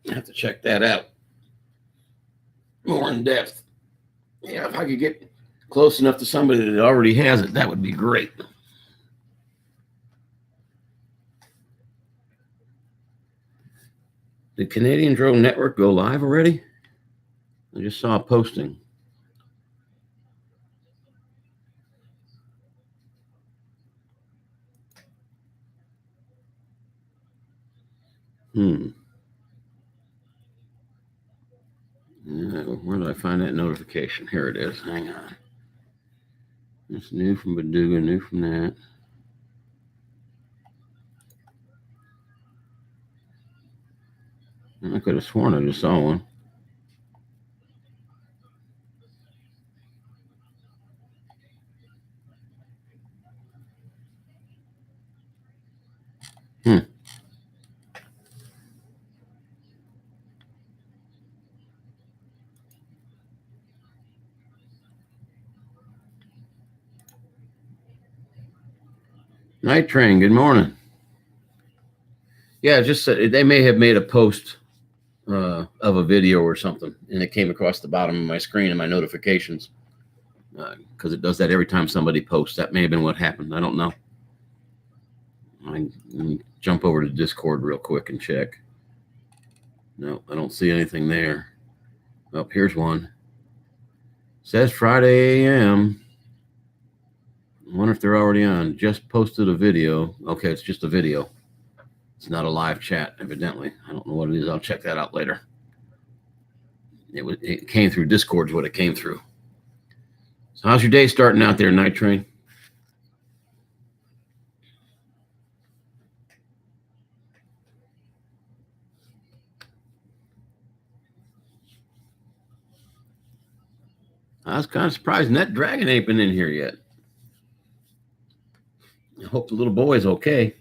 I have to check that out. more in depth. Yeah, if I could get close enough to somebody that already has it, that would be great. Did Canadian Drone Network go live already? I just saw a posting. Yeah, where did I find that notification? Here it is. Hang on. It's new from Baduga, new from that. I could have sworn I just saw one. Night Train, good morning. Yeah, just they may have made a post of a video or something, and it came across the bottom of my screen in my notifications because it does that every time somebody posts. That may have been what happened. I don't know. Let me jump over to Discord real quick and check. No, I don't see anything there. Oh, here's one. Says Friday a.m. I wonder if they're already on. Just posted a video. Okay, it's just a video. It's not a live chat, evidently. I don't know what it is. I'll check that out later. It came through Discord is what it came through. So how's your day starting out there, Night Train? I was kind of surprised Net Dragon ain't been in here yet. I hope the little boy's okay.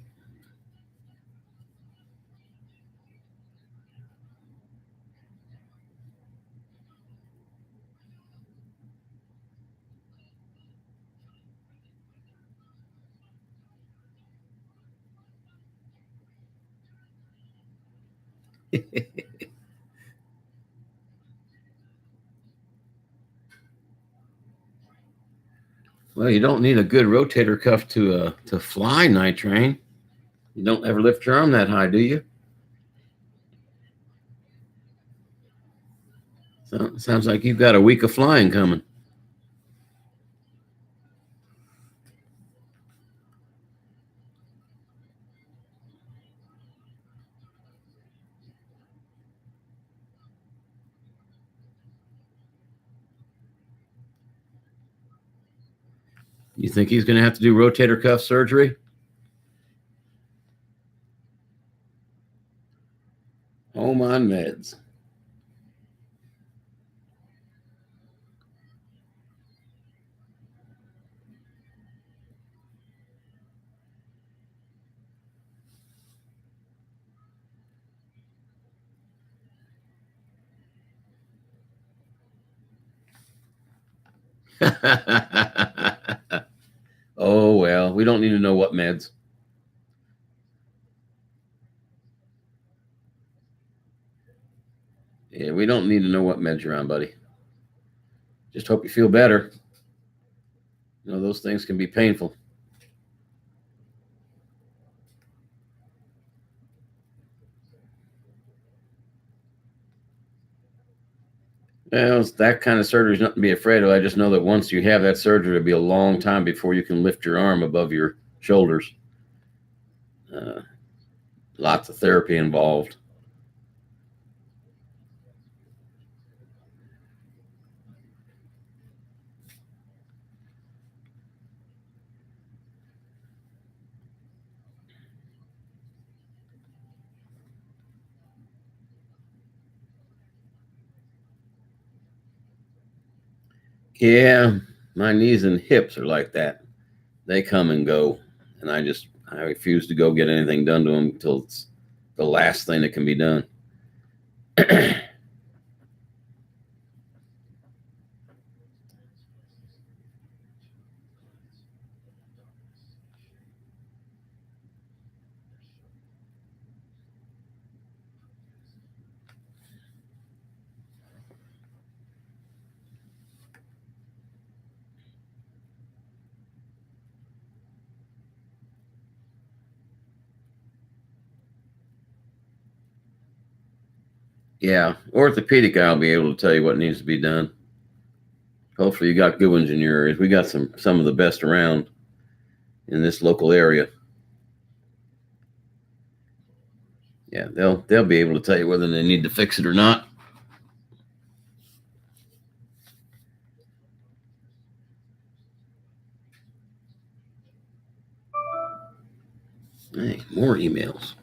Well, you don't need a good rotator cuff to fly, Night Train. You don't ever lift your arm that high, do you? So, sounds like you've got a week of flying coming. You think he's going to have to do rotator cuff surgery? Home on meds. Oh, well, we don't need to know what meds. Yeah, we don't need to know what meds you're on, buddy. Just hope you feel better. You know, those things can be painful. Well, that kind of surgery is nothing to be afraid of. I just know that once you have that surgery, it'll be a long time before you can lift your arm above your shoulders. Lots of therapy involved. Yeah, my knees and hips are like that. They come and go, and I refuse to go get anything done to them until it's the last thing that can be done. Yeah, orthopedic guy will be able to tell you what needs to be done. Hopefully you got good ones in your areas. We got some of the best around in this local area. Yeah, they'll be able to tell you whether they need to fix it or not. Hey, more emails.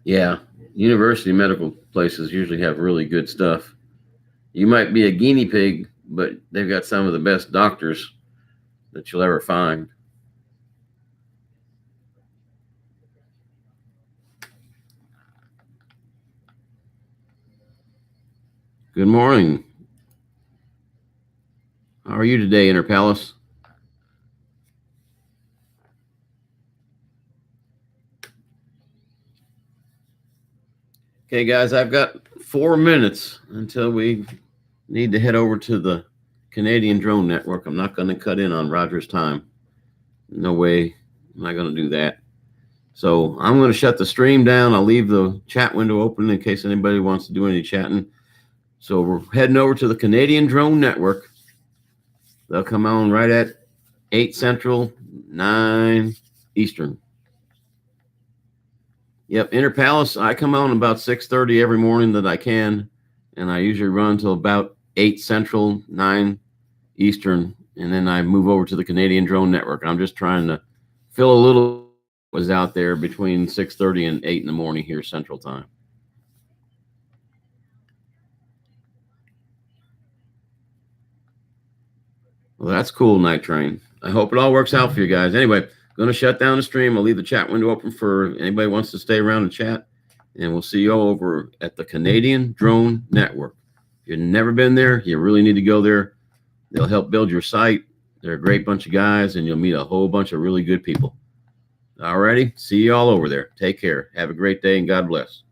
Yeah, university medical places usually have really good stuff. You might be a guinea pig, but they've got some of the best doctors that you'll ever find. Good morning. How are you today, Inner Palace? Okay, guys, I've got 4 minutes until we need to head over to the Canadian Drone Network. I'm not going to cut in on Roger's time. No way am I going to do that. So I'm going to shut the stream down. I'll leave the chat window open in case anybody wants to do any chatting. So we're heading over to the Canadian Drone Network. They'll come on right at 8 Central, 9 Eastern. Yep, Inner Palace, I come on about 6:30 every morning that I can, and I usually run till about 8 Central, 9 Eastern, and then I move over to the Canadian Drone Network. I'm just trying to fill a little was out there between 6:30 and 8 in the morning here Central Time. Well, that's cool, Night Train. I hope it all works out for you guys. Anyway, going to shut down the stream. I'll leave the chat window open for anybody who wants to stay around and chat. And we'll see you all over at the Canadian Drone Network. If you've never been there, you really need to go there. They'll help build your site. They're a great bunch of guys, and you'll meet a whole bunch of really good people. All righty. See you all over there. Take care. Have a great day, and God bless.